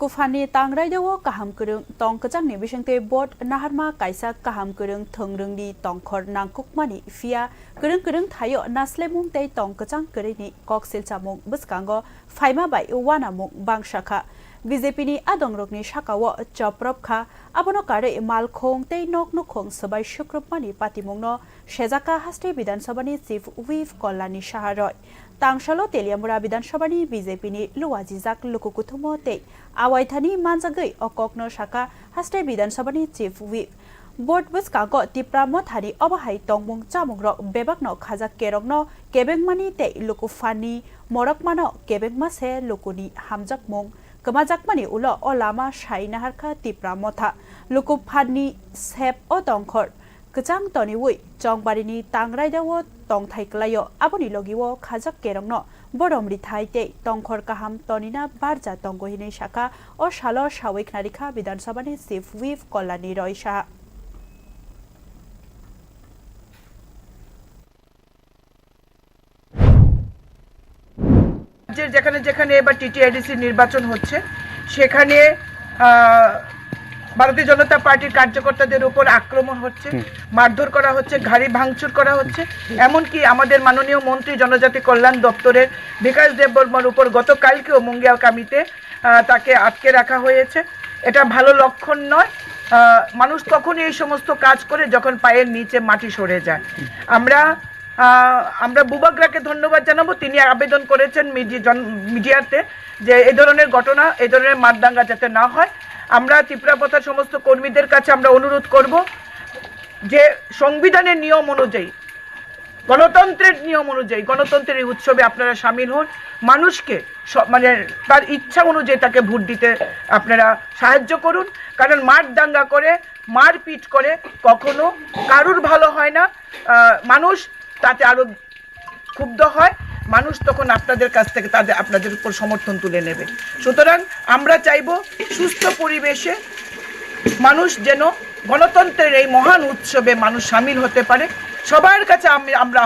Lukufani Tangraidawo Kaham Kurung Tong Kajang ni Bishangte Bot Naharma Kaisa Kaham Kurung Thongrung di Tongkhor Nangkukmani Fia Kurung Thayo Naslemung Te Tong Kajang Kurini Koksil Chamung Buskango Faima Bai Wanamung Bang Shaka BJP ni Adongrokni Shakawo Choprop Kha Abono Kare Malkhong Te Nok Nokhong Sabai Shukropmani Patimungno Shezaka Haste Bidan Sabani Chief Whip Kolani Shaharoi Tangshalo Teliamura Bidan Sabani BJP ni Luwajizak Lukukutumo Te Awaithani Manzagai Okokno Shaka Haste Bidan Sabani Chief Whip Board Buskago Tipramo Thani Obahai Tongmung Chamungro Bebakno Khajak Kerokno Kebengmani Te Lukufani Morokmano Kebengmase Lukuni Hamjakmung Kemajakmani ulo olama shaina harka tipra motha lukupani sep o tongkhor kechang toni wui chongbarini tangraidawo tongthaiklayo aboni logiwo khajak kerongno boromri thaite tongkhor kaham tonina barja tonggohini shaka o shalo shawik narikha bidansabani chief whip kolani roisha যেখানে যেখানে এবার টিটিআইডিসি নির্বাচন হচ্ছে সেখানে ভারতীয় জনতা পার্টির কার্যকর্তাদের উপর আক্রমণ হচ্ছে মারধর করা হচ্ছে গাড়ি ভাঙচুর করা হচ্ছে এমনকি আমাদের মাননীয় মন্ত্রী জনজাতি কল্যাণ দপ্তরের বিকাশ দেববর্মার উপর গতকালকেও মুঙ্গিয়াকামিতে তাকে আটকে রাখা হয়েছে এটা ভালো লক্ষণ নয় মানুষ তখন এই সমস্ত কাজ করে যখন পায়ের নিচে মাটি সরে যায় আমরা বুবাগ্রাকে ধন্যবাদ জানাবো তিনি আবেদন করেছেন মিডিয়াতে যে এই ধরনের ঘটনা এই ধরনের মারদাঙ্গা যাতে না হয় আমরা ত্রিপুরাপথার সমস্ত কর্মীদের কাছে আমরা অনুরোধ করব যে সংবিধানের নিয়ম অনুযায়ী গণতন্ত্রের নিয়ম অনুযায়ী গণতন্ত্রের এই উৎসবে আপনারা শামিল হন মানুষকে মানে তার ইচ্ছা অনুযায়ী তাকে ভোট দিতে আপনারা সাহায্য করুন কারণ মারদাঙ্গা করে মারপিট করে কখনো কারুর ভালো হয় না মানুষ তাতে আরো ক্ষুব্ধ হয় মানুষ তখন আপনাদের কাছ থেকে আপনাদের উপর সমর্থন তুলে নেবে সুতরাং আমরা চাইবো সুস্থ পরিবেশে মানুষ যেন গণতন্ত্রের এই মহান উৎসবে মানুষ শামিল হতে পারে সবার কাছে আমরা